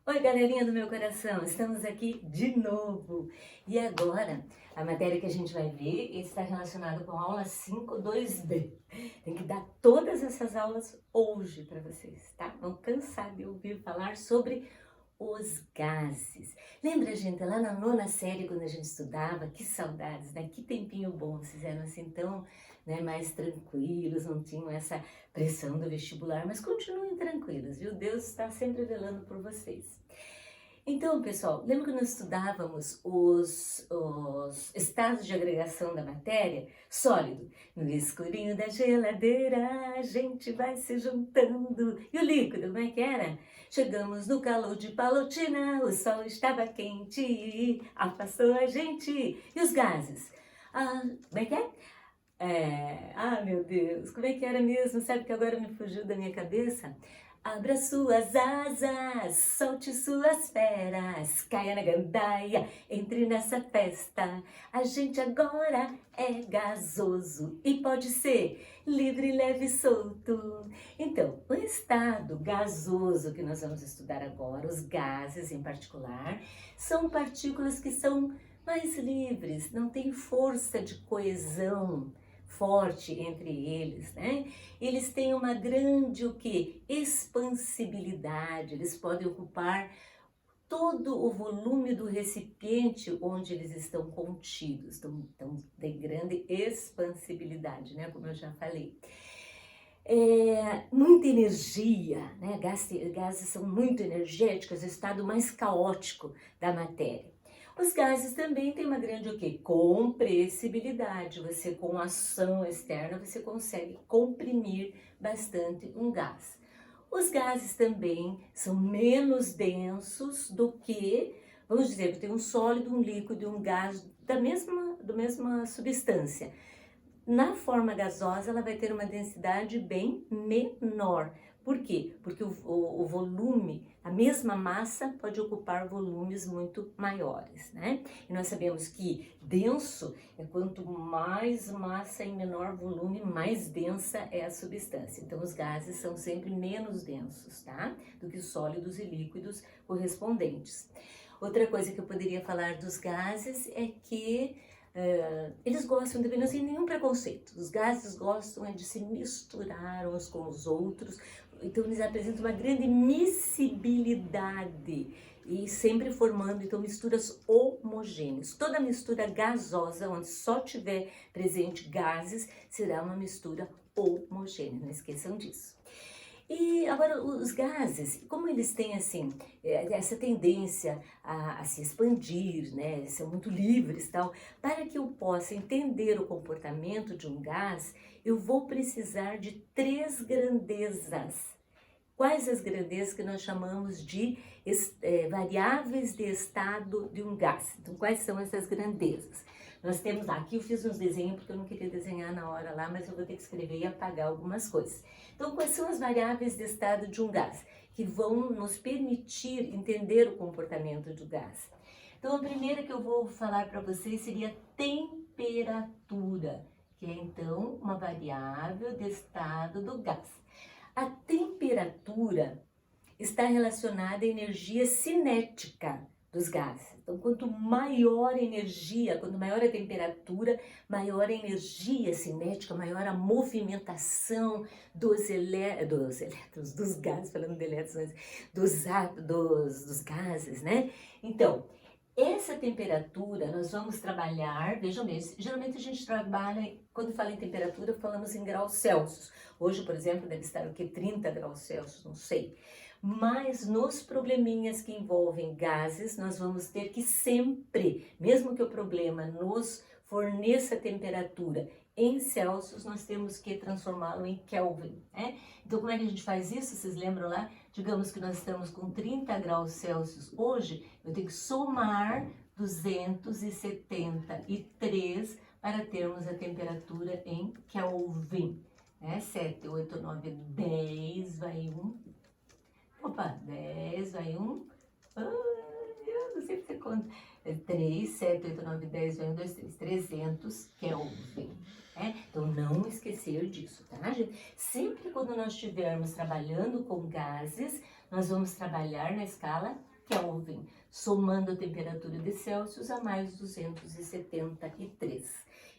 Oi, galerinha do meu coração, estamos aqui de novo. E agora, a matéria que a gente vai ver está relacionada com a aula 5.2b. Tem que dar todas essas aulas hoje para vocês, tá? Vão cansar de ouvir falar sobre os gases. Lembra, gente, lá na nona série, quando a gente estudava, que saudades, né? Que tempinho bom, vocês eram assim tão, né, mais tranquilos, não tinham essa pressão do vestibular, mas continuem tranquilos, viu? Deus está sempre velando por vocês. Então, pessoal, lembra que nós estudávamos os estados de agregação da matéria? Sólido. No escurinho da geladeira, a gente vai se juntando. E o líquido, como é que era? Chegamos no calor de Palotina, o sol estava quente, afastou a gente. E os gases? Ah, como é que é? Meu Deus, como é que era mesmo? Sabe que agora me fugiu da minha cabeça? Abra suas asas, solte suas feras, caia na gandaia, entre nessa festa. A gente agora é gasoso e pode ser livre, leve e solto. Então, o estado gasoso que nós vamos estudar agora, os gases em particular, são partículas que são mais livres, não têm força de coesão forte entre eles, né? Eles têm uma grande o quê? Expansibilidade, eles podem ocupar todo o volume do recipiente onde eles estão contidos, então tem grande expansibilidade, né? Como eu já falei. Muita energia, né? Gases são muito energéticos, é o estado mais caótico da matéria. Os gases também têm uma grande o quê? Compressibilidade. Você, com ação externa, você consegue comprimir bastante um gás. Os gases também são menos densos do que, vamos dizer, tem um sólido, um líquido e um gás da mesma substância. Na forma gasosa, ela vai ter uma densidade bem menor. Por quê? Porque o volume, a mesma massa pode ocupar volumes muito maiores, né? E nós sabemos que denso é quanto mais massa em menor volume, mais densa é a substância. Então, os gases são sempre menos densos, tá? Do que os sólidos e líquidos correspondentes. Outra coisa que eu poderia falar dos gases é que eles gostam de, não tem nenhum preconceito, os gases gostam de se misturar uns com os outros, então eles apresentam uma grande miscibilidade e sempre formando então misturas homogêneas. Toda mistura gasosa, onde só tiver presente gases, será uma mistura homogênea, não esqueçam disso. E agora os gases, como eles têm assim, essa tendência a se expandir, né, são muito livres e tal, para que eu possa entender o comportamento de um gás, eu vou precisar de três grandezas. Quais as grandezas que nós chamamos de variáveis de estado de um gás? Então, quais são essas grandezas? Nós temos lá, aqui eu fiz uns desenhos porque eu não queria desenhar na hora lá, mas eu vou ter que escrever e apagar algumas coisas. Então, quais são as variáveis de estado de um gás que vão nos permitir entender o comportamento do gás? Então, a primeira que eu vou falar para vocês seria temperatura, que é então uma variável de estado do gás. A temperatura está relacionada à energia cinética dos gases. Então, quanto maior a energia, quanto maior a temperatura, maior a energia cinética, maior a movimentação dos elétrons, dos gases, falando de elétrons, dos gases, né? Então, essa temperatura nós vamos trabalhar, vejam bem, geralmente a gente trabalha, quando fala em temperatura, falamos em graus Celsius. Hoje, por exemplo, deve estar o que? 30 graus Celsius, não sei. Mas nos probleminhas que envolvem gases, nós vamos ter que sempre, mesmo que o problema nos forneça temperatura em Celsius, nós temos que transformá-lo em Kelvin, né? Então, como é que a gente faz isso? Vocês lembram lá? Digamos que nós estamos com 30 graus Celsius hoje, eu tenho que somar 273 para termos a temperatura em Kelvin, né? 7, 8, 9, 10, vai um. Opa, 10, vai um. Eu não sei se você conta. 3, 7, 8, 9, 10, vai 1, 2, 3. 300 Kelvin. Então, não esquecer disso, tá, gente? Sempre quando nós estivermos trabalhando com gases, nós vamos trabalhar na escala Kelvin, somando a temperatura de Celsius a mais 273.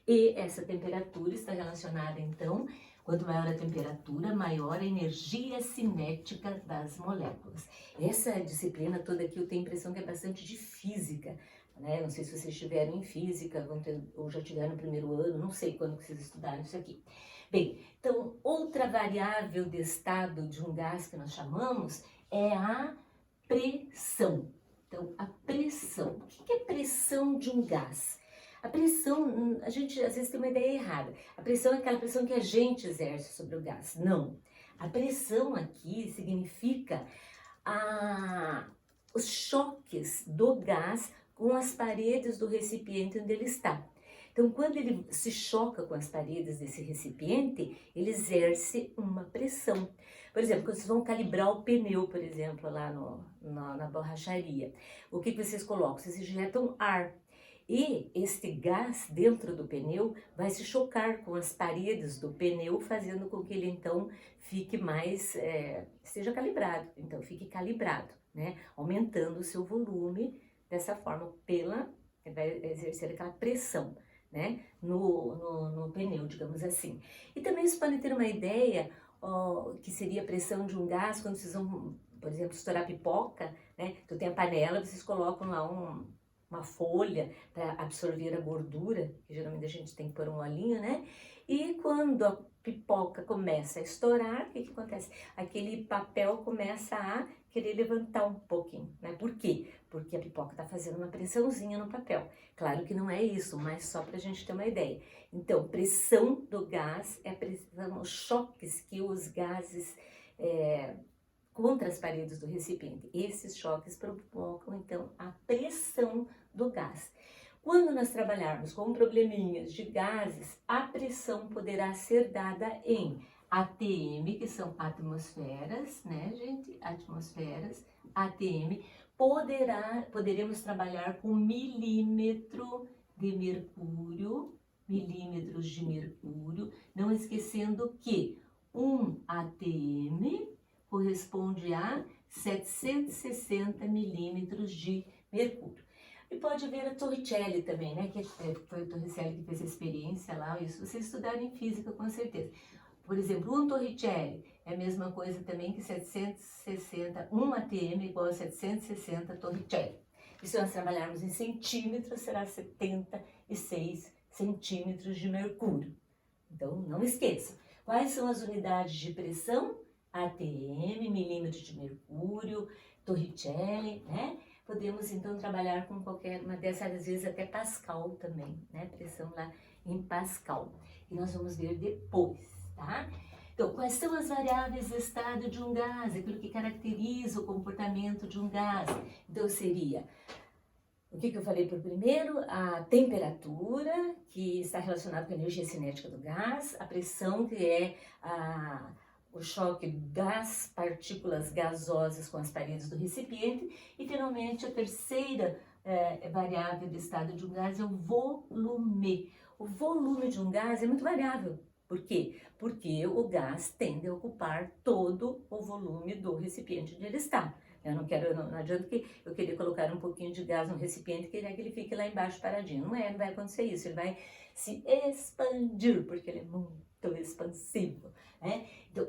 E essa temperatura está relacionada, então, quanto maior a temperatura, maior a energia cinética das moléculas. Essa disciplina toda aqui eu tenho a impressão que é bastante de física, né? Não sei se vocês estiveram em física, ou já tiveram no primeiro ano, não sei quando que vocês estudaram isso aqui. Bem, então, outra variável de estado de um gás que nós chamamos é a pressão. Então, a pressão. O que é pressão de um gás? A pressão, a gente às vezes tem uma ideia errada. A pressão é aquela pressão que a gente exerce sobre o gás. Não. A pressão aqui significa os choques do gás com as paredes do recipiente onde ele está. Então, quando ele se choca com as paredes desse recipiente, ele exerce uma pressão. Por exemplo, quando vocês vão calibrar o pneu, por exemplo, lá na borracharia, o que vocês colocam? Vocês injetam ar. E este gás dentro do pneu vai se chocar com as paredes do pneu, fazendo com que ele então fique mais, seja calibrado. Então, fique calibrado, né? Aumentando o seu volume dessa forma, vai exercer aquela pressão, né? No pneu, digamos assim. E também vocês podem ter uma ideia que seria a pressão de um gás quando vocês vão, por exemplo, estourar pipoca, né? Então tem a panela, vocês colocam lá uma folha para absorver a gordura, que geralmente a gente tem que pôr um olhinho, né? E quando a pipoca começa a estourar, o que acontece? Aquele papel começa a querer levantar um pouquinho, né? Por quê? Porque a pipoca está fazendo uma pressãozinha no papel. Claro que não é isso, mas só para a gente ter uma ideia. Então, pressão do gás é a pressão, os choques que os gases contra as paredes do recipiente. Esses choques provocam, então, a pressão do gás. Quando nós trabalharmos com probleminhas de gases, a pressão poderá ser dada em ATM, que são atmosferas, né, gente? Atmosferas, ATM. Poderemos trabalhar com milímetros de mercúrio, não esquecendo que um ATM corresponde a 760 milímetros de mercúrio. E pode ver a Torricelli também, né? Que foi o Torricelli que fez a experiência lá, isso vocês estudaram em física com certeza. Por exemplo, um Torricelli é a mesma coisa também que 760, um ATM igual a 760 Torricelli. E se nós trabalharmos em centímetros, será 76 centímetros de mercúrio. Então, não esqueçam. Quais são as unidades de pressão? ATM, milímetros de mercúrio, Torricelli, né? Podemos então trabalhar com qualquer uma dessas, às vezes até Pascal também, né? Pressão lá em Pascal. E nós vamos ver depois, tá? Então, quais são as variáveis de estado de um gás? Aquilo que caracteriza o comportamento de um gás. Então, seria, o que eu falei por primeiro? A temperatura, que está relacionada com a energia cinética do gás, a pressão, que é o choque das partículas gasosas com as paredes do recipiente, e finalmente a terceira variável de estado de um gás é o volume. O volume de um gás é muito variável. Por quê? Porque o gás tende a ocupar todo o volume do recipiente onde ele está. Não adianta que eu querer colocar um pouquinho de gás no recipiente e querer que ele fique lá embaixo paradinho. Não vai acontecer isso. Ele vai se expandir, porque ele é muito expansivo, né? Então,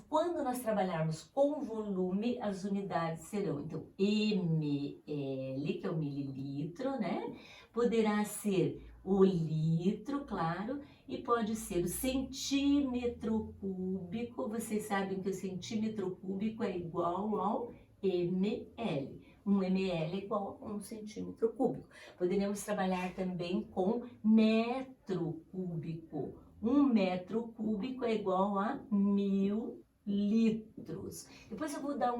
quando nós trabalharmos com volume, as unidades serão, então, ml, que é o mililitro, né? Poderá ser o litro, claro, e pode ser o centímetro cúbico. Vocês sabem que o centímetro cúbico é igual ao ml. Um ml é igual a um centímetro cúbico. Poderemos trabalhar também com metro cúbico. Um metro cúbico é igual a 1000 litros. Depois eu vou dar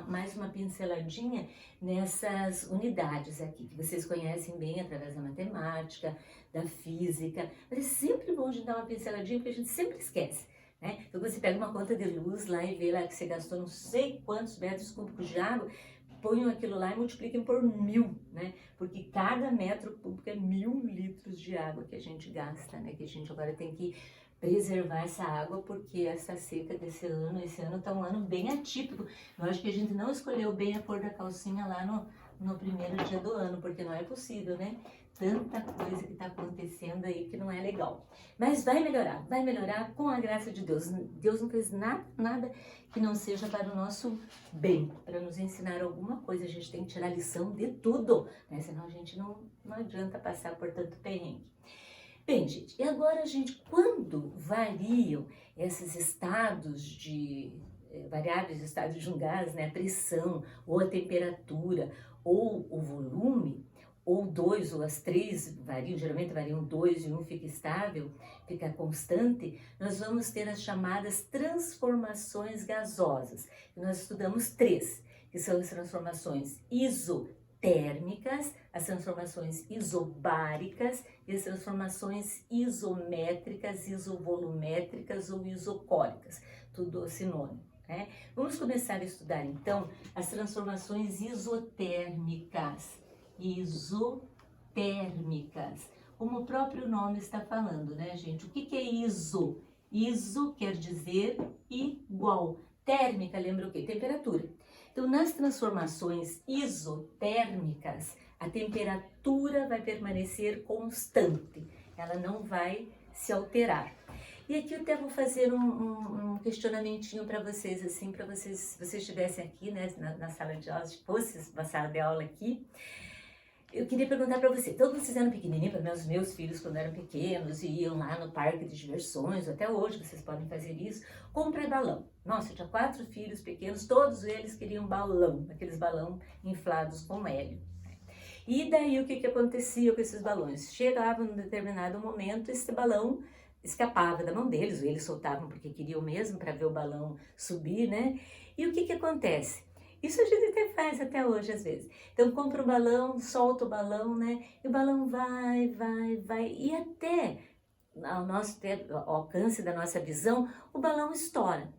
mais uma pinceladinha nessas unidades aqui, que vocês conhecem bem através da matemática, da física. Mas é sempre bom a gente dar uma pinceladinha, porque a gente sempre esquece, né? Então você pega uma conta de luz lá e vê lá que você gastou não sei quantos metros cúbicos de água, ponham aquilo lá e multipliquem por 1000, né? Porque cada metro cúbico é 1000 litros de água que a gente gasta, né? Que a gente agora tem que preservar essa água, porque essa seca desse ano, esse ano tá um ano bem atípico. Eu acho que a gente não escolheu bem a cor da calcinha lá no primeiro dia do ano, porque não é possível, né? Tanta coisa que está acontecendo aí que não é legal. Mas vai melhorar com a graça de Deus. Deus não fez nada que não seja para o nosso bem, para nos ensinar alguma coisa. A gente tem que tirar lição de tudo, né? Senão a gente não adianta passar por tanto perrengue. Bem, gente, e agora, gente, quando variam esses estados variáveis estados de um gás, né, a pressão, ou a temperatura, ou o volume, ou dois, ou as três variam, geralmente variam dois e um fica estável, fica constante, nós vamos ter as chamadas transformações gasosas. E nós estudamos três, que são as transformações isotérmicas, as transformações isobáricas e as transformações isométricas, isovolumétricas ou isocóricas, tudo sinônimo. Vamos começar a estudar então as transformações isotérmicas. Isotérmicas, como o próprio nome está falando, né, gente? O que é iso? Iso quer dizer igual. Térmica lembra o quê? Temperatura. Então, nas transformações isotérmicas, a temperatura vai permanecer constante, ela não vai se alterar. E aqui eu até vou fazer um questionamentinho para vocês, assim, para vocês, se vocês estivessem aqui, né, na sala de aula, se fosse uma sala de aula aqui, eu queria perguntar para você, todos vocês eram pequenininhos, para meus filhos quando eram pequenos, e iam lá no parque de diversões, até hoje vocês podem fazer isso, comprar balão. Nossa, eu tinha 4 filhos pequenos, todos eles queriam balão, aqueles balão inflados com hélio. E daí o que acontecia com esses balões? Chegava num determinado momento, esse balão escapava da mão deles, ou eles soltavam porque queriam mesmo para ver o balão subir, né? E o que acontece? Isso a gente até faz até hoje, às vezes. Então, compra o balão, solta o balão, né? E o balão vai. E até ao alcance da nossa visão, o balão estoura.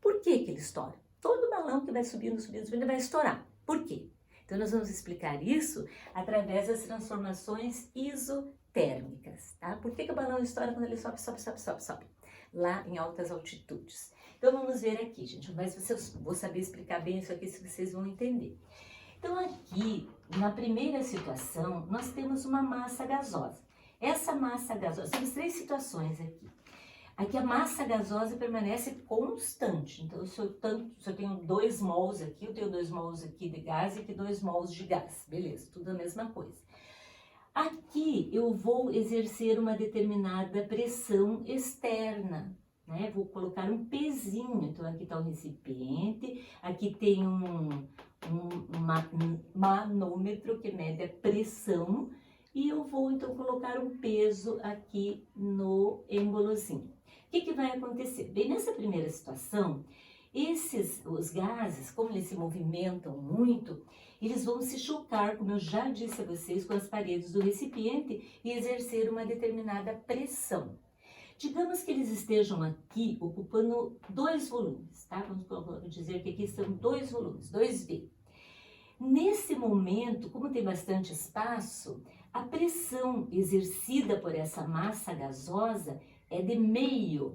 Por que ele estoura? Todo balão que vai subindo, ele vai estourar. Por quê? Então, nós vamos explicar isso através das transformações isotérmicas, tá? Por que o balão estoura quando ele sobe? Lá em altas altitudes. Então, vamos ver aqui, gente, mas vou saber explicar bem isso aqui, se vocês vão entender. Então, aqui, na primeira situação, nós temos uma massa gasosa. Essa massa gasosa, temos 3 situações aqui. Aqui a massa gasosa permanece constante. Então, se eu tenho 2 mols aqui, eu tenho 2 mols aqui de gás e aqui 2 mols de gás. Beleza, tudo a mesma coisa. Aqui eu vou exercer uma determinada pressão externa, né? Vou colocar um pezinho. Então, aqui está o recipiente, aqui tem um manômetro que mede a pressão e eu vou então colocar um peso aqui no êmbolozinho. O que vai acontecer? Bem, nessa primeira situação, os gases, como eles se movimentam muito, eles vão se chocar, como eu já disse a vocês, com as paredes do recipiente e exercer uma determinada pressão. Digamos que eles estejam aqui ocupando 2 volumes, tá? Vamos dizer que aqui são 2 volumes, 2V. Nesse momento, como tem bastante espaço, a pressão exercida por essa massa gasosa é de meia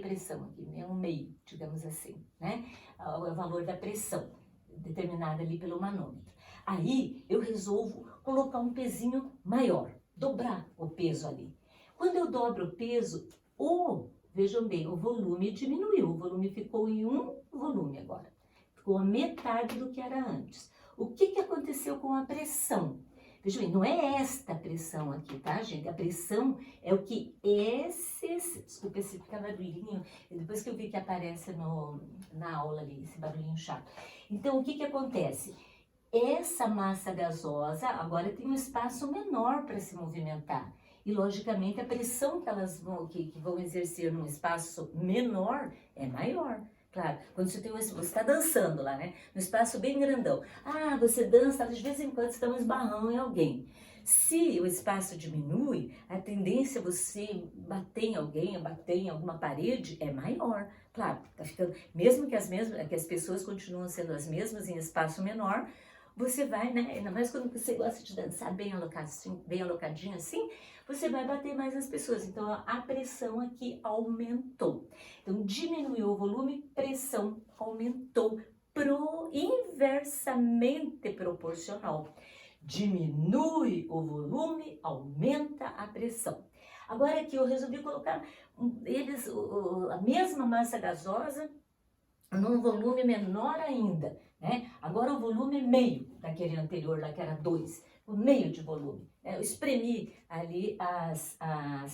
pressão aqui, né? Meio, digamos assim, né? O valor da pressão, determinada ali pelo manômetro. Aí, eu resolvo colocar um pezinho maior, dobrar o peso ali. Quando eu dobro o peso, vejam bem, o volume diminuiu, o volume ficou em 1 volume agora. Ficou a metade do que era antes. O que aconteceu com a pressão? Vejam bem, não é esta pressão aqui, tá, gente? A pressão é o que desculpa esse barulhinho, depois que eu vi que aparece na aula ali, esse barulhinho chato. Então, o que acontece? Essa massa gasosa agora tem um espaço menor para se movimentar. E, logicamente, a pressão que elas que vão exercer num espaço menor é maior. Claro, quando você está dançando lá, né? No espaço bem grandão. Você dança, de vez em quando você dá um esbarrão em alguém. Se o espaço diminui, a tendência é você bater em alguém, bater em alguma parede é maior. Claro, tá ficando, mesmo que as pessoas continuam sendo as mesmas em espaço menor, você vai, né? Ainda mais quando você gosta de dançar bem alocadinho assim, você vai bater mais nas pessoas. Então, a pressão aqui aumentou. Então, diminuiu o volume, pressão aumentou. Inversamente proporcional. Diminui o volume, aumenta a pressão. Agora aqui eu resolvi colocar a mesma massa gasosa num volume menor ainda, né? Agora o volume é meio daquele anterior lá que era 2, o meio de volume. Né? Eu espremi ali as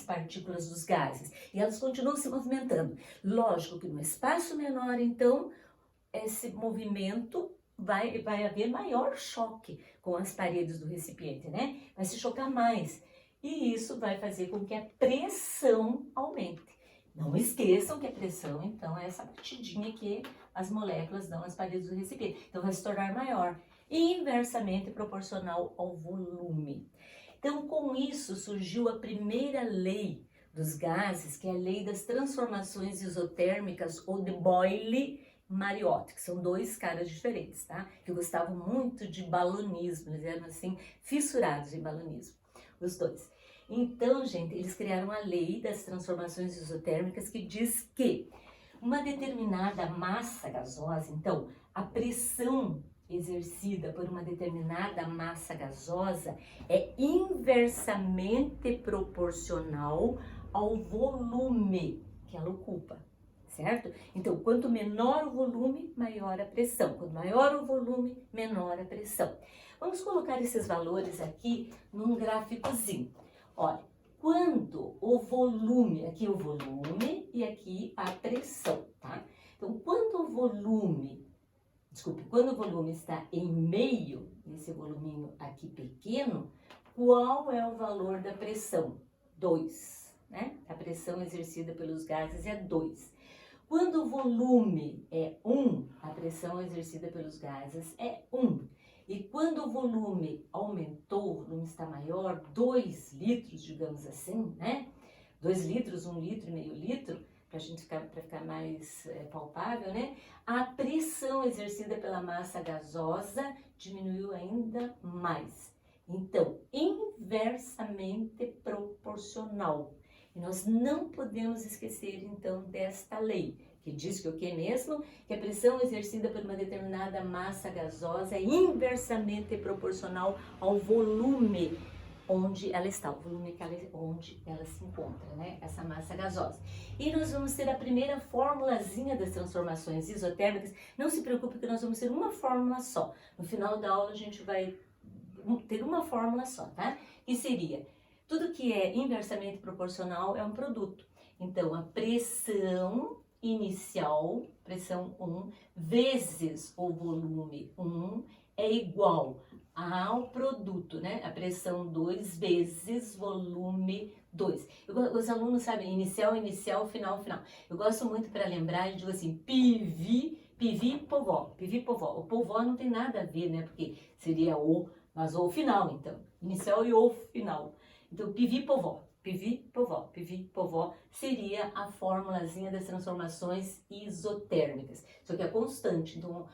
partículas dos gases e elas continuam se movimentando. Lógico que no espaço menor, então, esse movimento vai haver maior choque com as paredes do recipiente, né? Vai se chocar mais. E isso vai fazer com que a pressão aumente. Não esqueçam que a pressão, então, é essa batidinha que as moléculas dão nas paredes do recipiente. Então, vai se tornar maior, inversamente proporcional ao volume. Então, com isso, surgiu a primeira lei dos gases, que é a lei das transformações isotérmicas, ou de Boyle-Mariotte, que são dois caras diferentes, tá? Que gostavam muito de balonismo, eles eram, assim, fissurados em balonismo, os dois. Então, gente, eles criaram a lei das transformações isotérmicas que diz que uma determinada massa gasosa, então, a pressão exercida por uma determinada massa gasosa é inversamente proporcional ao volume que ela ocupa, certo? Então, quanto menor o volume, maior a pressão. Quanto maior o volume, menor a pressão. Vamos colocar esses valores aqui num gráficozinho. Olha, quando o volume, aqui o volume e aqui a pressão, tá? Então, quando o volume está em meio, nesse voluminho aqui pequeno, qual é o valor da pressão? 2, né? A pressão exercida pelos gases é 2. Quando o volume é 1, a pressão exercida pelos gases é 1. E quando o volume aumentou, o volume está maior, 2 litros, digamos assim, né? 2 litros, 1 litro e meio litro, para ficar mais palpável, né? A pressão exercida pela massa gasosa diminuiu ainda mais. Então, inversamente proporcional. E nós não podemos esquecer, então, desta lei, que diz que o que mesmo? Que a pressão exercida por uma determinada massa gasosa é inversamente proporcional ao volume onde ela está, o volume onde ela se encontra, né? Essa massa gasosa. E nós vamos ter a primeira formulazinha das transformações isotérmicas. Não se preocupe que nós vamos ter uma fórmula só. No final da aula a gente vai ter uma fórmula só, tá? Que seria, tudo que é inversamente proporcional é um produto. Então, a pressão inicial, pressão 1, vezes o volume 1 é igual ao produto, né? A pressão 2 vezes volume 2. Os alunos sabem, inicial, final. Eu gosto muito para lembrar, eu digo assim, PV, povó. O povó não tem nada a ver, né? Porque seria mas o final, então. Inicial e o final. Então, PV, povó. PV, povó, seria a formulazinha das transformações isotérmicas. Isso aqui é constante, então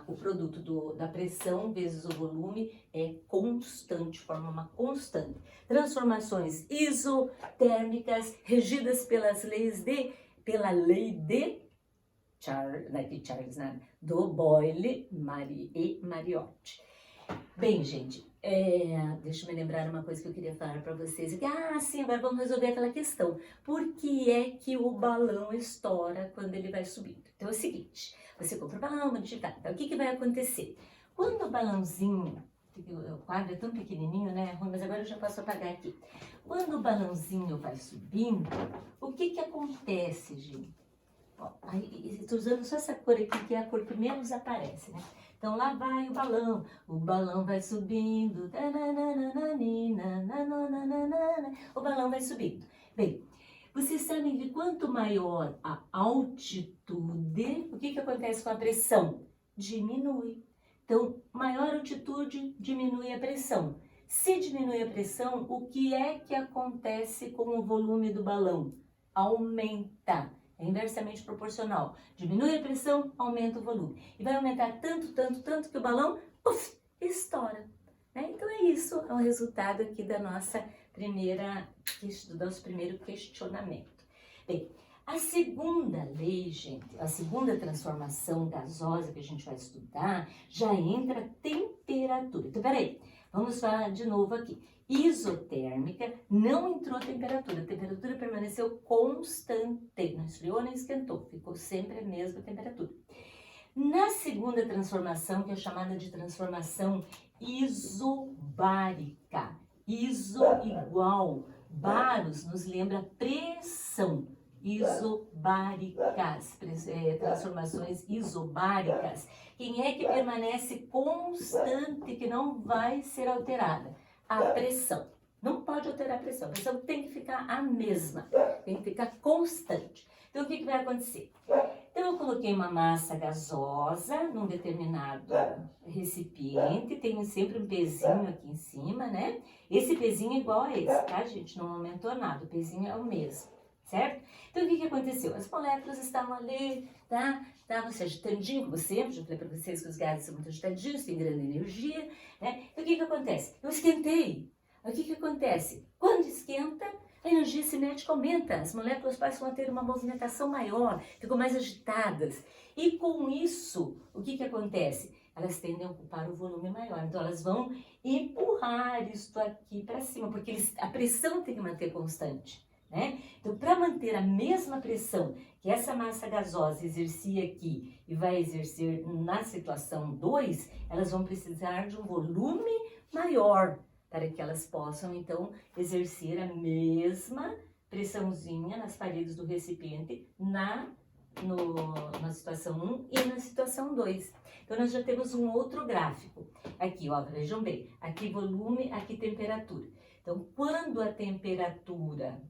o produto da pressão vezes o volume é constante, forma uma constante. Transformações isotérmicas regidas pela lei de do Boyle-Mariotte. Bem, gente, deixa eu me lembrar uma coisa que eu queria falar para vocês. Sim, agora vamos resolver aquela questão. Por que é que o balão estoura quando ele vai subindo? Então é o seguinte, você compra o balão, modificar. Então o que vai acontecer? Quando o balãozinho, o quadro é tão pequenininho, né? Mas agora eu já posso apagar aqui. Quando o balãozinho vai subindo, o que acontece, gente? Estou usando só essa cor aqui, que é a cor que menos aparece, né? Então, lá vai o balão vai subindo, o balão vai subindo. Bem, vocês sabem que quanto maior a altitude, o que acontece com a pressão? Diminui. Então, maior altitude diminui a pressão. Se diminui a pressão, o que é que acontece com o volume do balão? Aumenta. É inversamente proporcional. Diminui a pressão, aumenta o volume. E vai aumentar tanto que o balão estoura. Né? Então é isso, é o resultado aqui do nosso primeiro questionamento. Bem, a segunda lei, gente, a segunda transformação gasosa que a gente vai estudar, já entra a temperatura. Então, peraí, vamos falar de novo aqui. Isotérmica, não entrou a temperatura permaneceu constante, não esfriou nem esquentou, ficou sempre a mesma temperatura. Na segunda transformação, que é chamada de transformação isobárica, iso igual, baros nos lembra pressão, isobáricas, transformações isobáricas. Quem é que permanece constante, que não vai ser alterada? A pressão. Não pode alterar a pressão tem que ficar a mesma, tem que ficar constante. Então, o que vai acontecer? Então, eu coloquei uma massa gasosa num determinado recipiente, tem sempre um pezinho aqui em cima, né? Esse pezinho é igual a esse, tá, gente? Não aumentou nada, o pezinho é o mesmo, certo? Então, o que aconteceu? As moléculas estavam ali, tá? Estavam se agitandinho, como sempre, já falei para vocês que os gases são muito agitadinhos, têm grande energia, né? Então, o que acontece? Eu esquentei. O que acontece? Quando esquenta, a energia cinética aumenta, as moléculas passam a ter uma movimentação maior, ficam mais agitadas. E com isso, o que acontece? Elas tendem a ocupar o volume maior, então elas vão empurrar isto aqui para cima, porque a pressão tem que manter constante, né? Então, para manter a mesma pressão que essa massa gasosa exercia aqui e vai exercer na situação 2, elas vão precisar de um volume maior, para que elas possam, então, exercer a mesma pressãozinha nas paredes do recipiente na situação 1 e na situação 2. Então, nós já temos um outro gráfico. Aqui, ó, vejam bem, aqui volume, aqui temperatura. Então, quando a temperatura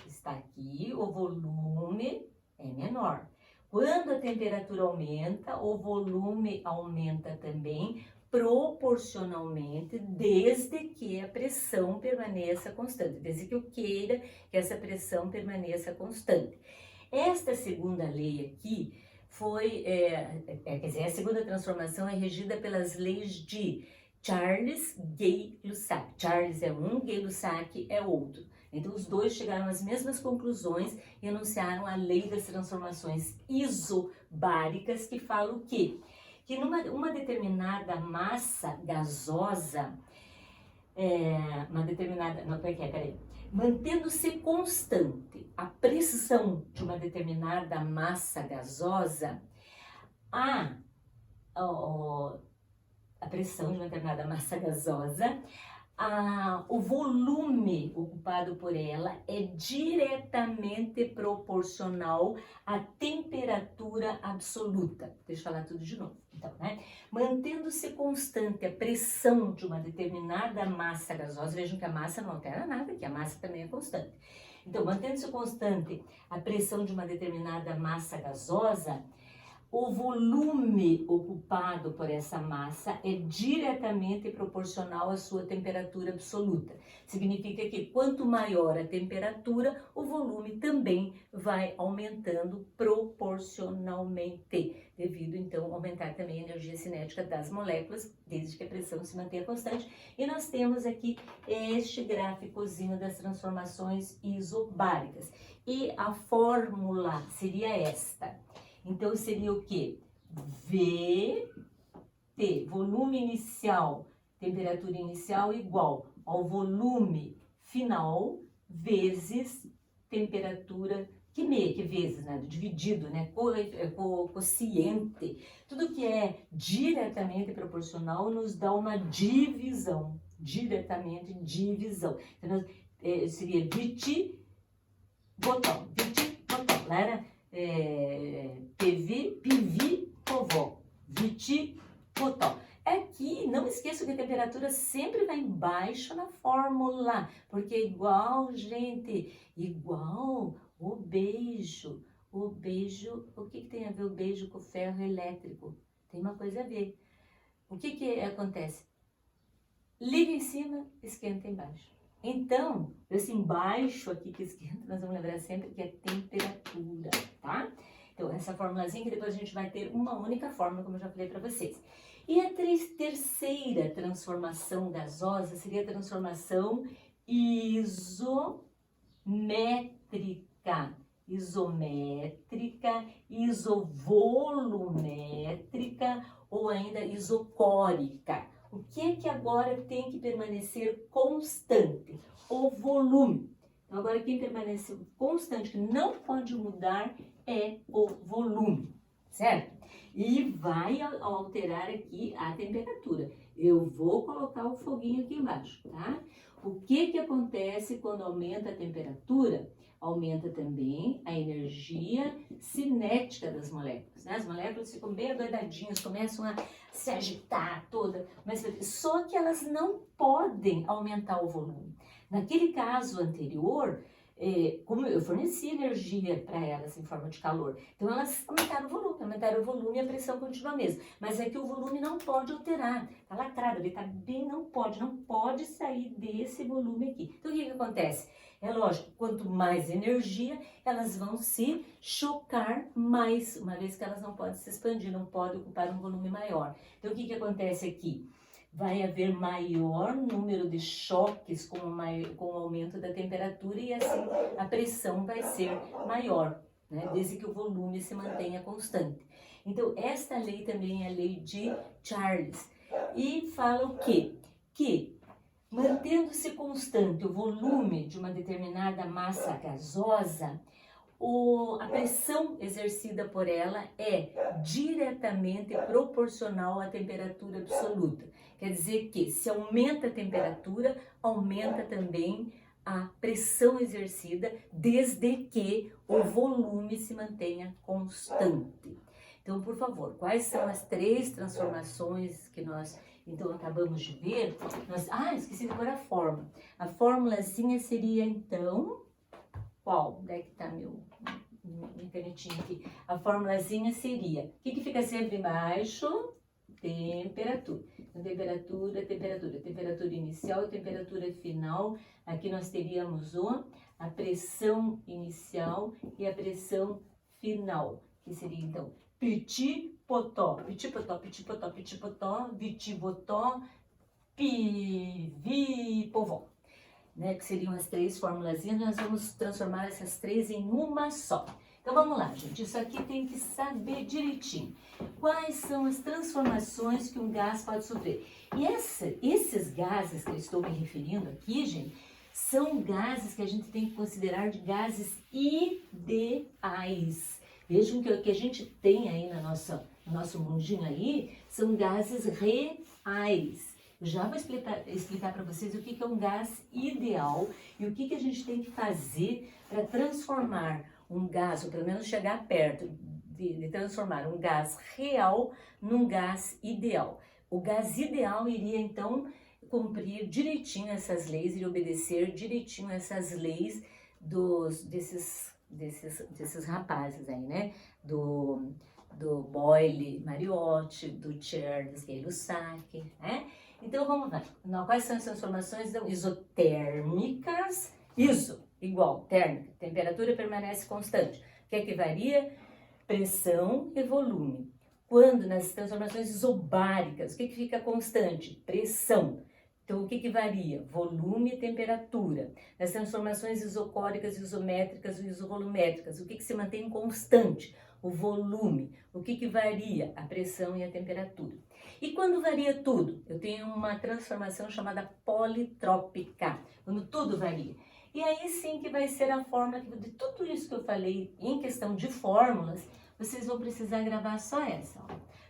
está aqui, o volume é menor. Quando a temperatura aumenta, o volume aumenta também, proporcionalmente, desde que a pressão permaneça constante, desde que eu queira que essa pressão permaneça constante. Esta segunda lei aqui foi, quer dizer, a segunda transformação é regida pelas leis de Charles Gay-Lussac. Charles é um, Gay-Lussac é outro. Então, os dois chegaram às mesmas conclusões e anunciaram a lei das transformações isobáricas, que fala o quê? Que numa determinada massa gasosa, mantendo-se constante a pressão de uma determinada massa gasosa, a pressão de uma determinada massa gasosa, o volume ocupado por ela é diretamente proporcional à temperatura absoluta. Deixa eu falar tudo de novo. Então, né? Mantendo-se constante a pressão de uma determinada massa gasosa, vejam que a massa não altera nada, que a massa também é constante. Então, mantendo-se constante a pressão de uma determinada massa gasosa, o volume ocupado por essa massa é diretamente proporcional à sua temperatura absoluta. Significa que quanto maior a temperatura, o volume também vai aumentando proporcionalmente, devido então a aumentar também a energia cinética das moléculas, desde que a pressão se mantenha constante. E nós temos aqui este gráficozinho das transformações isobáricas. E a fórmula seria esta. Então, seria o quê? VT, volume inicial, temperatura inicial igual ao volume final vezes temperatura, que vezes, né? Dividido, né? Quociente. Tudo que é diretamente proporcional nos dá uma divisão, diretamente divisão. Então, seria VT, botão, lá era PV, povó, VT, botão. Aqui, não esqueça que a temperatura sempre vai embaixo na fórmula, porque é igual, gente, igual o beijo. O beijo, o que tem a ver o beijo com o ferro elétrico? Tem uma coisa a ver. O que acontece? Liga em cima, esquenta embaixo. Então, esse embaixo aqui que esquenta, nós vamos lembrar sempre que é temperatura, tá? Então, essa formulazinha que depois a gente vai ter uma única fórmula, como eu já falei para vocês. E a terceira transformação gasosa seria a transformação isométrica. Isométrica, isovolumétrica ou ainda isocórica. O que é que agora tem que permanecer constante? O volume. Então, agora quem permanece constante, que não pode mudar, é o volume, certo? E vai alterar aqui a temperatura. Eu vou colocar o foguinho aqui embaixo, tá? O que acontece quando aumenta a temperatura? Aumenta também a energia cinética das moléculas, né? As moléculas ficam bem adoidadinhas, começam a se agitar toda, mas só que elas não podem aumentar o volume. Naquele caso anterior, como eu forneci energia para elas em forma de calor, então elas aumentaram o volume e a pressão continua a mesma. Mas é que o volume não pode alterar, tá lacrado, ele tá bem, não pode sair desse volume aqui. Então o que acontece? É lógico, quanto mais energia, elas vão se chocar mais, uma vez que elas não podem se expandir, não podem ocupar um volume maior. Então o que acontece aqui? Vai haver maior número de choques com o aumento da temperatura e assim a pressão vai ser maior, né? Desde que o volume se mantenha constante. Então, esta lei também é a lei de Charles e fala o quê? Que mantendo-se constante o volume de uma determinada massa gasosa, a pressão exercida por ela é diretamente proporcional à temperatura absoluta. Quer dizer que se aumenta a temperatura, aumenta também a pressão exercida, desde que o volume se mantenha constante. Então, por favor, quais são as 3 transformações que nós então acabamos de ver? Esqueci de pôr a fórmula. A fórmulazinha seria então... Qual? Onde é que tá minha canetinha aqui? A formulazinha seria, o que fica sempre embaixo? Temperatura. Então, temperatura inicial e temperatura final. Aqui nós teríamos a pressão inicial e a pressão final, que seria então petit potó, vitivotó, pivipovó. Né, que seriam as 3 formulazinhas, nós vamos transformar essas 3 em uma só. Então vamos lá, gente, isso aqui tem que saber direitinho. Quais são as transformações que um gás pode sofrer? E esses gases que eu estou me referindo aqui, gente, são gases que a gente tem que considerar de gases ideais. Vejam que o que a gente tem aí no nosso mundinho aí são gases reais. Já vou explicar para vocês o que é um gás ideal e o que a gente tem que fazer para transformar um gás, ou pelo menos chegar perto de transformar um gás real num gás ideal. O gás ideal iria, então, cumprir direitinho essas leis e obedecer direitinho essas leis desses rapazes aí, né? Do Boyle, Mariotti, do Charles Gay-Lussac, né? Então, vamos lá. Quais são as transformações? Então, isotérmicas, igual, térmica, temperatura permanece constante. O que é que varia? Pressão e volume. Quando nas transformações isobáricas, o que fica constante? Pressão. Então, o que varia? Volume e temperatura. Nas transformações isocóricas, isométricas e isovolumétricas, o que se mantém constante? O volume. O que varia? A pressão e a temperatura. E quando varia tudo? Eu tenho uma transformação chamada politrópica, quando tudo varia. E aí sim que vai ser a fórmula, de tudo isso que eu falei em questão de fórmulas, vocês vão precisar gravar só essa. Ó.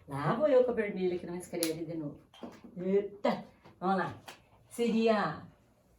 Lá vou eu com a vermelha que não escreve de novo. Eita, vamos lá. Seria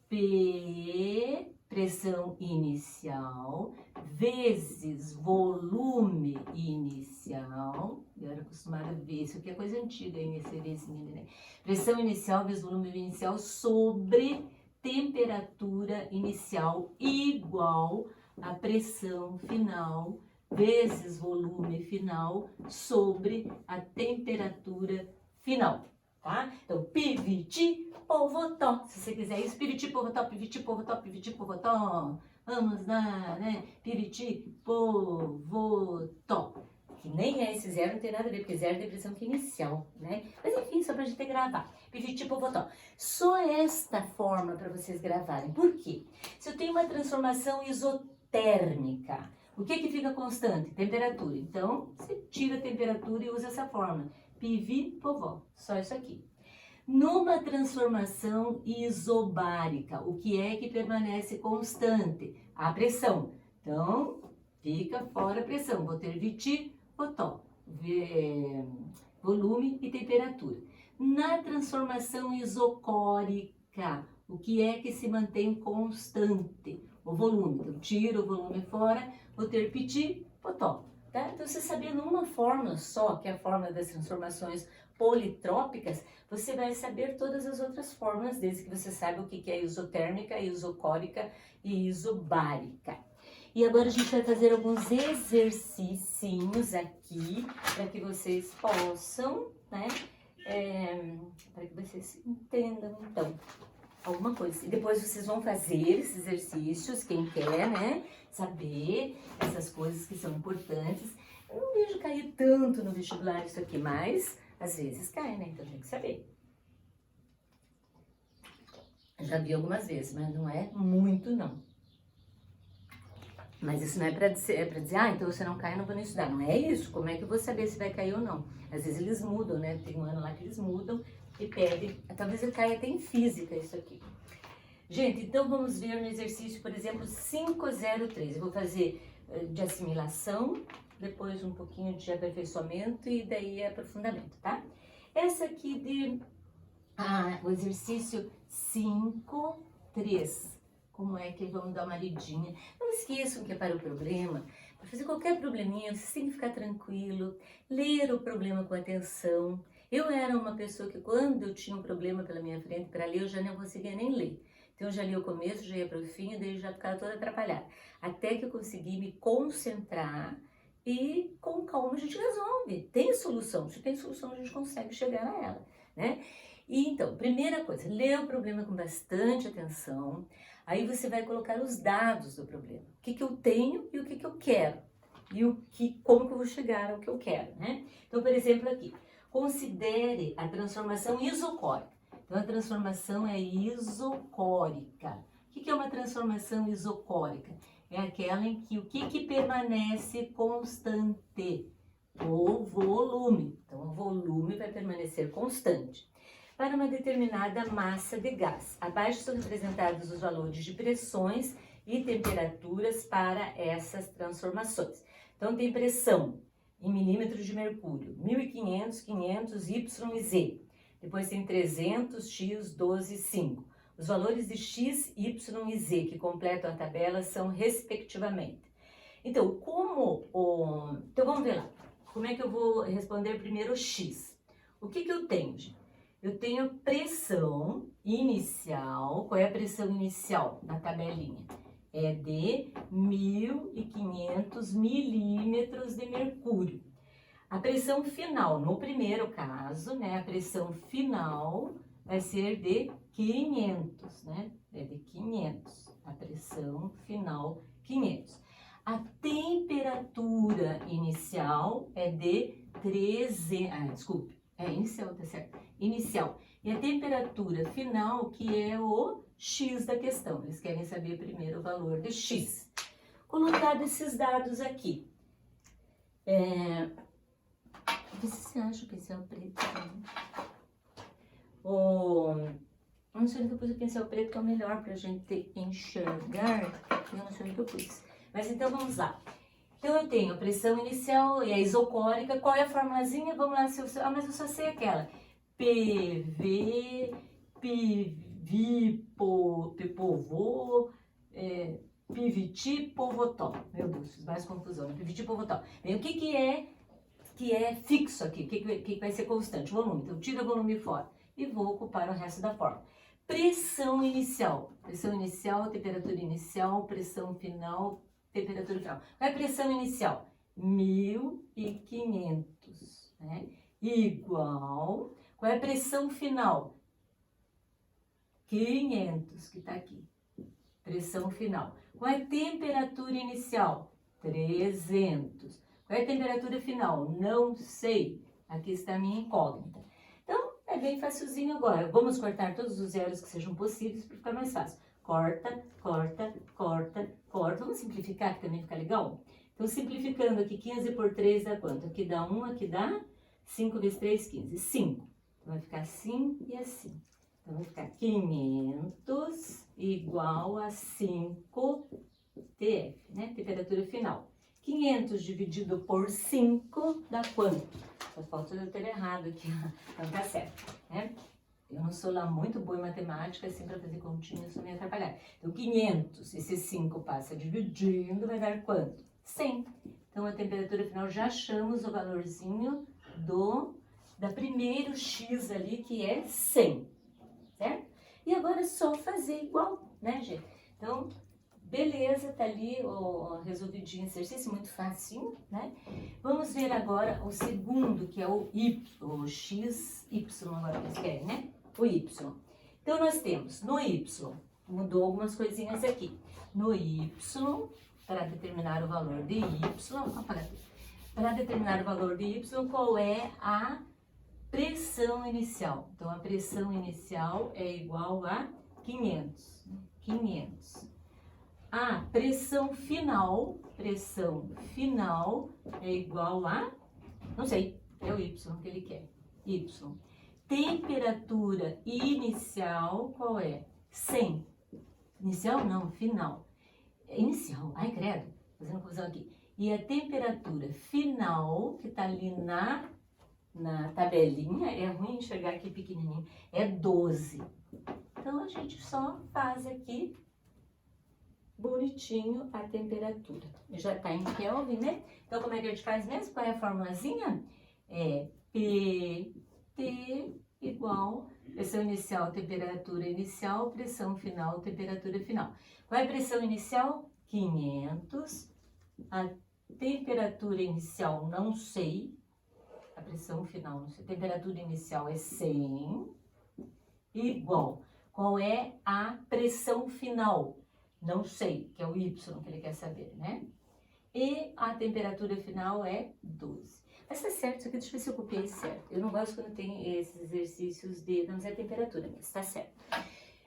P, pressão inicial, vezes volume inicial. Eu era acostumada a ver, isso aqui é coisa antiga, esse vezinho, né? Pressão inicial vezes volume inicial sobre temperatura inicial igual a pressão final vezes volume final sobre a temperatura final, tá? Então, piviti, povotó. Se você quiser isso, piviti, povotó, piviti, povotó, piviti, povotó. vamos lá, né? Piriti, povo, tó. Que nem é esse zero, não tem nada a ver, porque zero é depressão que é inicial, né? Mas enfim, só pra gente gravar. Piriti, povo, tó. Só esta forma para vocês gravarem. Por quê? Se eu tenho uma transformação isotérmica, o que fica constante? Temperatura. Então, você tira a temperatura e usa essa fórmula. Pivi, povó. Só isso aqui. Numa transformação isobárica, o que é que permanece constante? A pressão. Então, fica fora a pressão. Vou ter viti, potó. Volume e temperatura. Na transformação isocórica, o que é que se mantém constante? O volume. Então, tiro o volume fora, vou ter piti, potó. Tá? Então, você sabendo uma fórmula só, que é a fórmula das transformações politrópicas, você vai saber todas as outras fórmulas, desde que você saiba o que é isotérmica, isocórica e isobárica. E agora a gente vai fazer alguns exercícios aqui, para que vocês possam, né, para que vocês entendam, então, alguma coisa. E depois vocês vão fazer esses exercícios, quem quer, né, saber essas coisas que são importantes. Eu não vejo cair tanto no vestibular isso aqui, mas às vezes cai, né, então tem que saber. Já vi algumas vezes, mas não é muito, não. Mas isso não é para dizer, então você não cai, eu não vou nem estudar. Não é isso. Como é que eu vou saber se vai cair ou não? Às vezes eles mudam, né? Tem um ano lá que eles mudam e pedem. Talvez ele caia até em física isso aqui. Gente, então vamos ver no exercício, por exemplo, 503. Eu vou fazer de assimilação, depois um pouquinho de aperfeiçoamento e daí aprofundamento, tá? Essa aqui de o exercício 5.3. Como é que vamos dar uma lidinha? Não esqueçam que é para o problema. Para fazer qualquer probleminha, você tem que ficar tranquilo, ler o problema com atenção. Eu era uma pessoa que quando eu tinha um problema pela minha frente para ler, eu já não conseguia nem ler. Então eu já li o começo, já ia para o fim, e daí já ficava toda atrapalhada. Até que eu consegui me concentrar e com calma a gente resolve. Tem solução. Se tem solução, a gente consegue chegar a ela, né? E então, primeira coisa, lê o problema com bastante atenção. Aí você vai colocar os dados do problema. O que eu tenho e o que eu quero. E como que eu vou chegar ao que eu quero, né? Então, por exemplo, aqui. Considere a transformação isocórica. Então, a transformação é isocórica. O que é uma transformação isocórica? É aquela em que o que permanece constante? O volume. Então, o volume vai permanecer constante. Para uma determinada massa de gás. Abaixo são representados os valores de pressões e temperaturas para essas transformações. Então, tem pressão em milímetros de mercúrio, 1.500, 500, Y e Z. Depois tem 300, X, 12, 5. Os valores de X, Y e Z que completam a tabela são respectivamente. Então, então, vamos ver lá. Como é que eu vou responder primeiro o X? O que eu tenho, gente? Eu tenho pressão inicial. Qual é a pressão inicial na tabelinha? É de 1.500 milímetros de mercúrio. A pressão final, no primeiro caso, né? A pressão final vai ser de 500, né? É de 500. A pressão final, 500. A temperatura inicial é de 300. Inicial, tá certo? Inicial. E a temperatura final, que é o X da questão. Eles querem saber primeiro o valor de X. Colocado esses dados aqui. O que você acha, pincel preto? Eu não sei onde eu pus o pincel preto, que é o melhor pra gente enxergar. Eu não sei onde eu pus. Mas então vamos lá. Então, eu tenho a pressão inicial e a isocórica. Qual é a formulazinha? Vamos lá, mas eu só sei aquela. PV, povô, piviti, povotó. Meu Deus, fiz mais confusão. Piviti, povotó. Bem, o que é fixo aqui? O que vai ser constante? O volume. Então, tira o volume fora. E vou ocupar o resto da fórmula. Pressão inicial. Pressão inicial, temperatura inicial, pressão final, temperatura final. Qual é a pressão inicial? 1.500, né? Igual. Qual é a pressão final? 500, que está aqui. Pressão final. Qual é a temperatura inicial? 300. Qual é a temperatura final? Não sei. Aqui está a minha incógnita. Então, é bem facilzinho agora. Vamos cortar todos os zeros que sejam possíveis para ficar mais fácil. Corta, corta, corta, corta. Vamos simplificar que também fica legal? Então, simplificando aqui, 15 por 3 dá quanto? Aqui dá 1, aqui dá 5 vezes 3, 15. 5. Então, vai ficar assim e assim. Então, vai ficar 500 igual a 5 TF, né? Temperatura final. 500 dividido por 5 dá quanto? Só falta eu ter errado aqui, não tá certo, né? Eu não sou lá muito boa em matemática, assim, para fazer continha, isso me atrapalhar. Então, 500, esse 5 passa dividindo, vai dar quanto? 100. Então, a temperatura final, já achamos o valorzinho da primeiro X ali, que é 100, certo? E agora é só fazer igual, né, gente? Então, beleza, tá ali o resolvidinho exercício, muito facinho, né? Vamos ver agora o segundo, que é o XY, agora vocês querem, né? O Y. Então, nós temos no Y, mudou algumas coisinhas aqui. No Y, para determinar o valor de Y, para determinar o valor de Y, qual é a pressão inicial? Então, a pressão inicial é igual a 500. 500. A pressão final é igual a, não sei, é o Y que ele quer, Y. Temperatura inicial, qual é? 100. Inicial não, final. Inicial, ai credo, fazendo confusão aqui. E a temperatura final, que tá ali na tabelinha, é ruim enxergar aqui pequenininho, é 12. Então, a gente só faz aqui bonitinho a temperatura. Já tá em Kelvin, né? Então, como é que a gente faz mesmo? Qual é a formulazinha? É PT igual pressão inicial, temperatura inicial, pressão final, temperatura final. Qual é a pressão inicial? 500. A temperatura inicial, não sei. A pressão final, não sei. A temperatura inicial é 100. Igual. Qual é a pressão final? Não sei, que é o Y que ele quer saber, né? E a temperatura final é 12. Mas tá certo, isso aqui deixa eu ver se eu copiei certo. Eu não gosto quando tem esses exercícios de não dizer a temperatura, mas tá certo.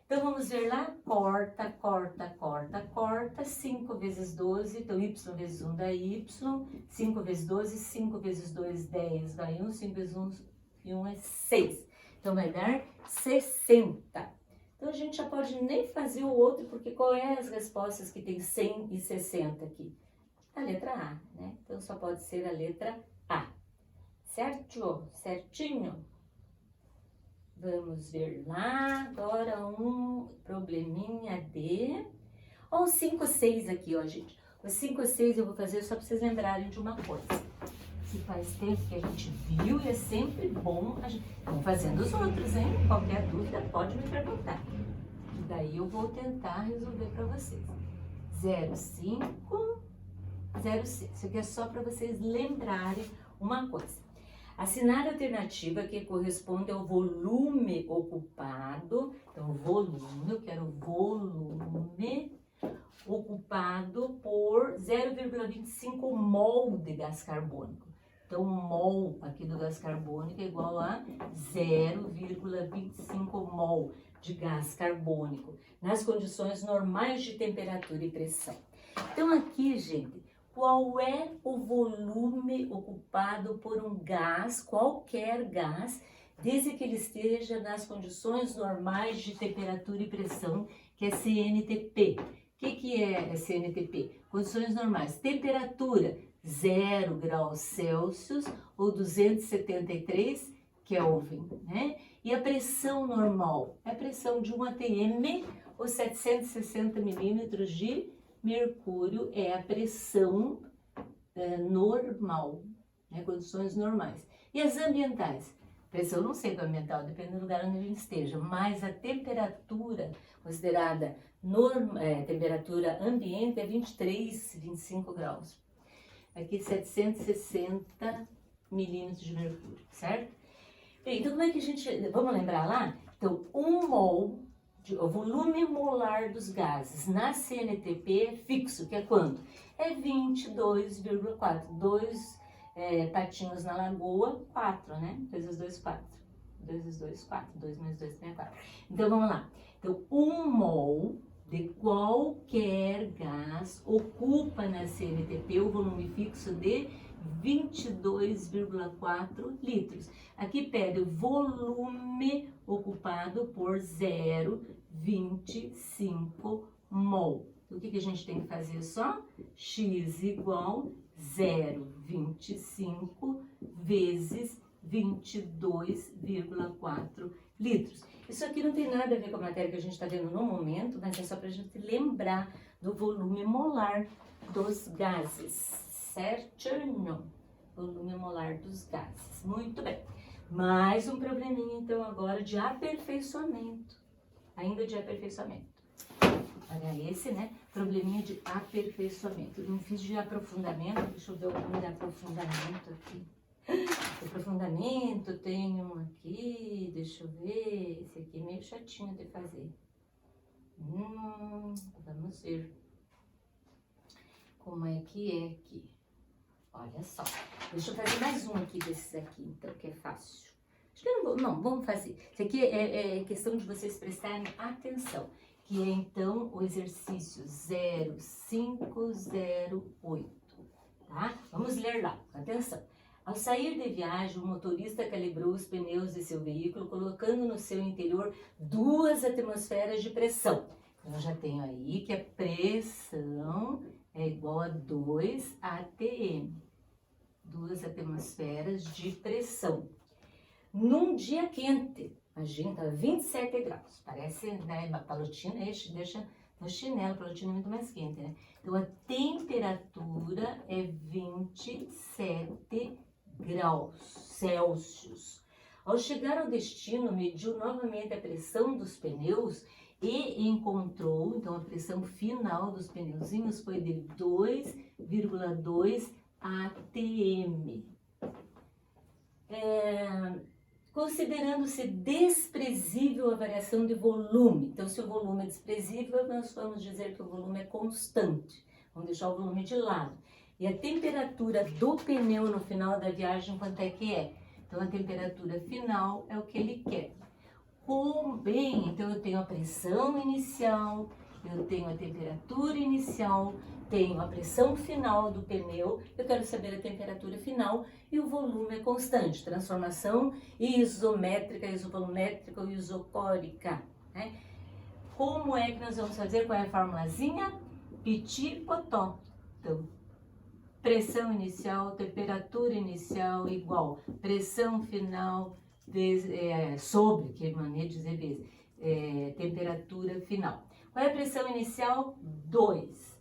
Então vamos ver lá, corta, corta, corta, corta, 5 vezes 12, então Y vezes 1 dá Y, 5 vezes 12, 5 vezes 2, 10, vai 1, 5 vezes 1 e 1 é 6. Então vai dar 60. Então, a gente já pode nem fazer o outro, porque qual é as respostas que tem 100 e 60 aqui? A letra A, né? Então, só pode ser a letra A. Certo? Certinho? Vamos ver lá, agora um probleminha de... Ó, o 5, 6 aqui, ó, gente. O 5, 6 eu vou fazer só para vocês lembrarem de uma coisa. Se faz tempo que a gente viu e é sempre bom a gente... Vamos fazendo os outros, hein? Qualquer dúvida pode me perguntar. Daí eu vou tentar resolver para vocês. 0,5, 0,6. Isso aqui é só para vocês lembrarem uma coisa. Assinar a alternativa que corresponde ao volume ocupado. Então, volume, eu quero volume ocupado por 0,25 mol de gás carbônico. Então, o mol aqui do gás carbônico é igual a 0,25 mol de gás carbônico, nas condições normais de temperatura e pressão. Então, aqui, gente, qual é o volume ocupado por um gás, qualquer gás, desde que ele esteja nas condições normais de temperatura e pressão, que é CNTP. O que é CNTP? Condições normais. Temperatura, 0 graus Celsius ou 273 Kelvin, né? E a pressão normal? É a pressão de 1 atm ou 760 milímetros de mercúrio, é a pressão normal, né? Condições normais. E as ambientais? Pressão não sei qual é ambiental, depende do lugar onde a gente esteja, mas a temperatura considerada temperatura ambiente é 23, 25 graus. Aqui 760 milímetros de mercúrio, certo? Bem, então como é que a gente... Vamos lembrar lá? Então, 1 mol o volume molar dos gases na CNTP é fixo, que é quanto? É 22,4. Patinhos na lagoa, 4, né? 2 vezes 2, 4. 2 vezes 2, 4. 2 mais 2 também é 4. Então, vamos lá. Então, 1 mol de qualquer gás ocupa na CNTP o volume fixo de 22,4 litros. Aqui pede o volume ocupado por 0,25 mol. Então, o que a gente tem que fazer só? X igual 0,25 vezes 22,4 litros. Isso aqui não tem nada a ver com a matéria que a gente está vendo no momento, mas é só para a gente lembrar do volume molar dos gases, certinho? Volume molar dos gases. Muito bem. Mais um probleminha, então, agora de aperfeiçoamento. Ainda de aperfeiçoamento. Olha esse, né? Probleminha de aperfeiçoamento. Eu não fiz de aprofundamento, deixa eu ver o nome de aprofundamento aqui. O aprofundamento tem um aqui, deixa eu ver. Esse aqui é meio chatinho de fazer. Vamos ver como é que é aqui. Olha só. Deixa eu fazer mais um aqui desses aqui, então, que é fácil. Acho que eu não vou, não, vamos fazer. Isso aqui é questão de vocês prestarem atenção, que é, então, o exercício 0508, tá? Vamos ler lá, atenção. Ao sair de viagem, o motorista calibrou os pneus de seu veículo, colocando no seu interior 2 atmosferas de pressão. Então, eu já tenho aí que a pressão é igual a 2 atm. 2 atmosferas de pressão. Num dia quente, imagina, estava 27 graus. Parece, né, palotina, deixa no chinelo, palotina é muito mais quente, né? Então, a temperatura é 27 graus Celsius. Ao chegar ao destino, mediu novamente a pressão dos pneus e encontrou, então, a pressão final dos pneuzinhos foi de 2,2 atm. Considerando-se desprezível a variação de volume. Então, se o volume é desprezível, nós vamos dizer que o volume é constante. Vamos deixar o volume de lado. E a temperatura do pneu no final da viagem, quanto é que é? Então, a temperatura final é o que ele quer. Então, eu tenho a pressão inicial, eu tenho a temperatura inicial, tenho a pressão final do pneu, eu quero saber a temperatura final e o volume é constante. Transformação isométrica, isovolumétrica ou isocórica, né? Como é que nós vamos fazer? Qual é a formulazinha? Petit-Potó. Então, pressão inicial, temperatura inicial igual pressão final sobre, que é maneira de dizer vezes, temperatura final. Qual é a pressão inicial? 2.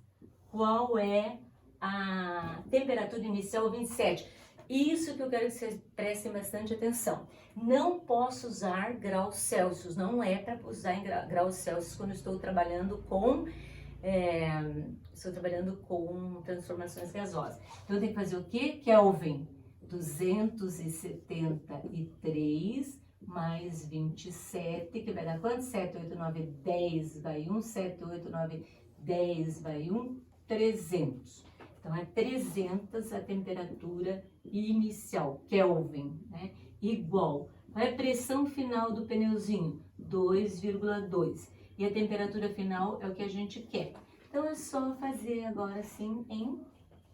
Qual é a temperatura inicial? 27. Isso que eu quero que vocês prestem bastante atenção. Não posso usar graus Celsius, não é para usar em graus Celsius quando estou trabalhando com transformações gasosas. Então, eu tenho que fazer o quê? Kelvin, 273 mais 27, que vai dar quanto? 7, 8, 9, 10, vai 1, 7, 8, 9, 10, vai 1, 300. Então, é 300 a temperatura inicial, Kelvin, né? Igual. Qual é a pressão final do pneuzinho? 2,2. E a temperatura final é o que a gente quer. Então, é só fazer agora assim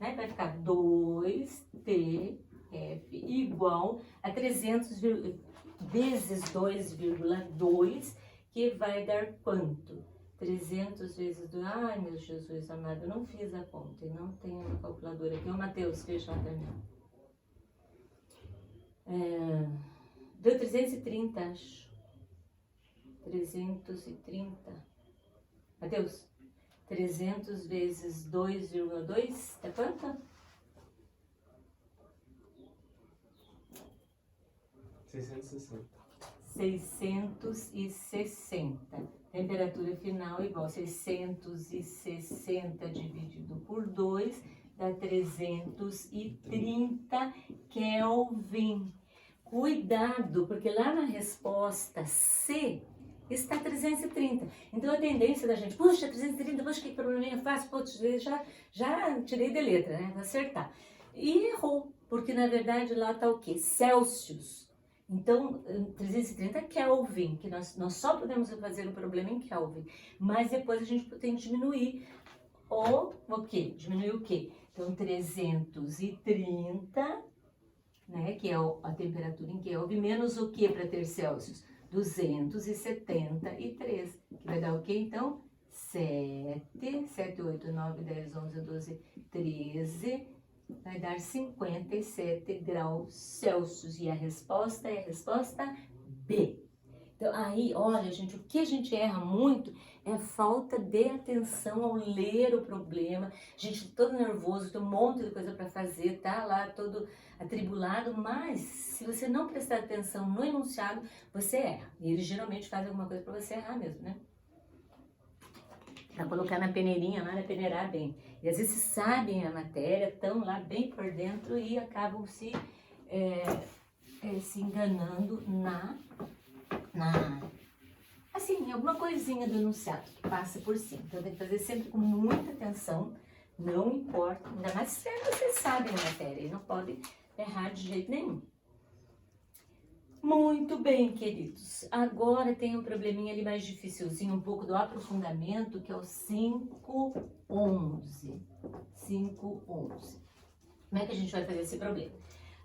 né? Vai ficar 2TF igual a 300 vezes 2,2, que vai dar quanto? 300 vezes 2, ai meu Jesus amado, eu não fiz a conta e não tenho uma calculadora aqui. Ô Matheus, fez lá pra mim. Deu 330, acho. 330. Matheus, 300 vezes 2,2, dá quanto? 660. 660. Temperatura final igual a 660 dividido por 2, dá 330 Kelvin. Cuidado, porque lá na resposta C, está 330. Então a tendência da gente, puxa, 330, puxa, que probleminha fácil, putz, já tirei de letra, né? Vou acertar. E errou, porque na verdade lá está o quê? Celsius. Então, 330 Kelvin, que nós só podemos fazer o problema em Kelvin, mas depois a gente tem que diminuir o quê? Diminuir o quê? Então, 330, né, que é a temperatura em Kelvin, menos o que para ter Celsius? 273, que vai dar o quê? Então, 7, 8, 9, 10, 11, 12, 13, vai dar 57 graus Celsius. E a resposta é a resposta B. Então, aí, olha, gente, o que a gente erra muito é a falta de atenção ao ler o problema. A gente todo nervoso, tem um monte de coisa para fazer, tá lá todo atribulado, mas se você não prestar atenção no enunciado, você erra. E eles geralmente fazem alguma coisa para você errar mesmo, né? Para colocar na peneirinha lá, peneirar bem. E às vezes sabem a matéria, estão lá bem por dentro e acabam se enganando assim, alguma coisinha do enunciado que passa por cima. Então tem que fazer sempre com muita atenção, não importa, ainda mais se vocês sabem a matéria e não podem errar de jeito nenhum. Muito bem, queridos. Agora tem um probleminha ali mais dificilzinho, um pouco do aprofundamento, que é o 511. 511. Como é que a gente vai fazer esse problema?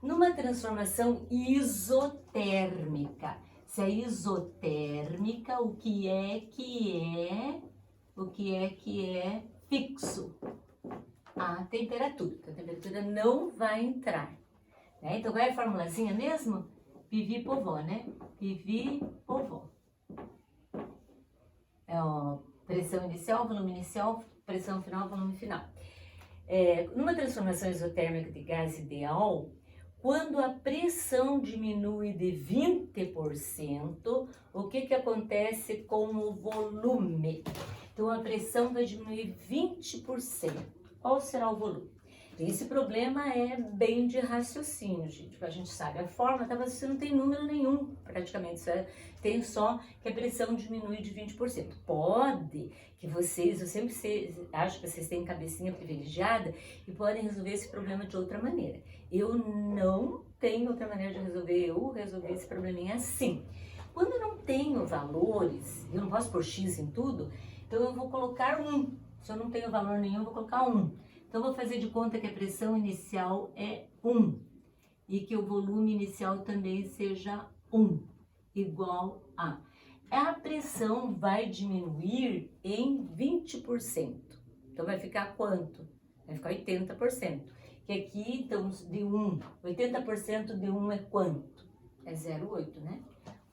Numa transformação isotérmica. Se é isotérmica, o que é fixo? A temperatura. A temperatura não vai entrar. Né? Então, qual é a formulazinha mesmo? Pivi-Povó, né? Pivi-Povó. Pressão inicial, volume inicial, pressão final, volume final. Numa transformação isotérmica de gás ideal, quando a pressão diminui de 20%, o que acontece com o volume? Então, a pressão vai diminuir 20%. Qual será o volume? Esse problema é bem de raciocínio, gente. A gente sabe a fórmula, tá? Mas você não tem número nenhum, praticamente. Você tem só que a pressão diminui de 20%. Pode que eu sempre acho que vocês têm cabecinha privilegiada e podem resolver esse problema de outra maneira. Eu não tenho outra maneira de resolver, eu resolvi esse probleminha assim. Quando eu não tenho valores, eu não posso pôr X em tudo, então eu vou colocar 1. Se eu não tenho valor nenhum, eu vou colocar 1. Então, eu vou fazer de conta que a pressão inicial é 1 e que o volume inicial também seja 1, igual a... A pressão vai diminuir em 20%. Então, vai ficar quanto? Vai ficar 80%. Que aqui, então, de 1, 80% de 1 é quanto? É 0,8, né?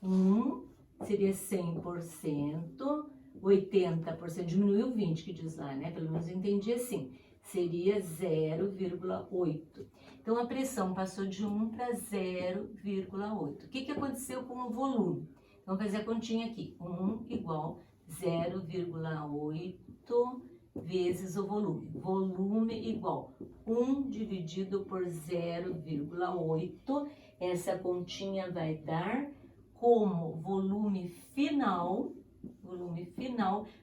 1 seria 100%, 80%, diminuiu 20, que diz lá, né? Pelo menos eu entendi assim. Seria 0,8. Então, a pressão passou de 1 para 0,8. O que aconteceu com o volume? Então, vamos fazer a continha aqui. 1 igual 0,8 vezes o volume. Volume igual 1 dividido por 0,8. Essa continha vai dar como volume final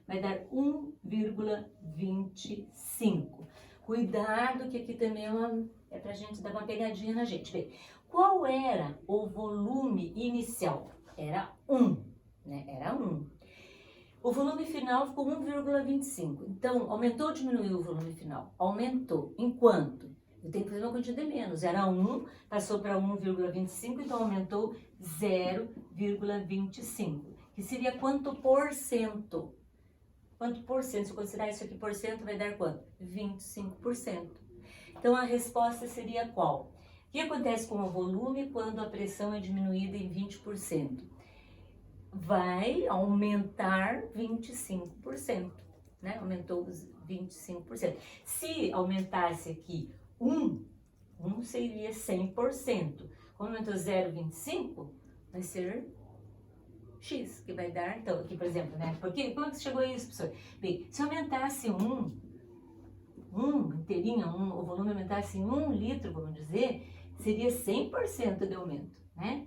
vai dar 1,25. Cuidado que aqui também é pra gente dar uma pegadinha na gente. Bem, qual era o volume inicial? Era 1, né? Era 1. O volume final ficou 1,25. Então, aumentou ou diminuiu o volume final? Aumentou. Enquanto? Eu tenho que fazer uma quantidade de menos. Era 1, passou para 1,25, então aumentou 0,25. Que seria quanto por cento? Quanto por cento? Se eu considerar isso aqui por cento, vai dar quanto? 25%. Então, a resposta seria qual? O que acontece com o volume quando a pressão é diminuída em 20%? Vai aumentar 25%, né? Aumentou 25%. Se aumentasse aqui 1 seria 100%. Como aumentou 0,25, vai ser X, que vai dar, então, aqui, por exemplo, né? Porque, como é que chegou a isso, professor? Bem, se aumentasse 1 inteirinho, o volume aumentasse em 1 litro, vamos dizer, seria 100% de aumento, né?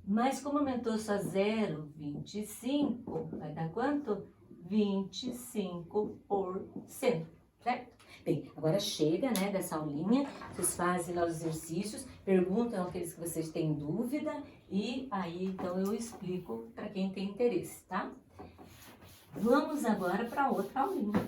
Mas como aumentou só 0,25, vai dar quanto? 25%, certo? Bem, agora chega, né, dessa aulinha, vocês fazem lá os exercícios, perguntam aqueles que vocês têm dúvida e aí então eu explico para quem tem interesse, tá? Vamos agora para outra aulinha.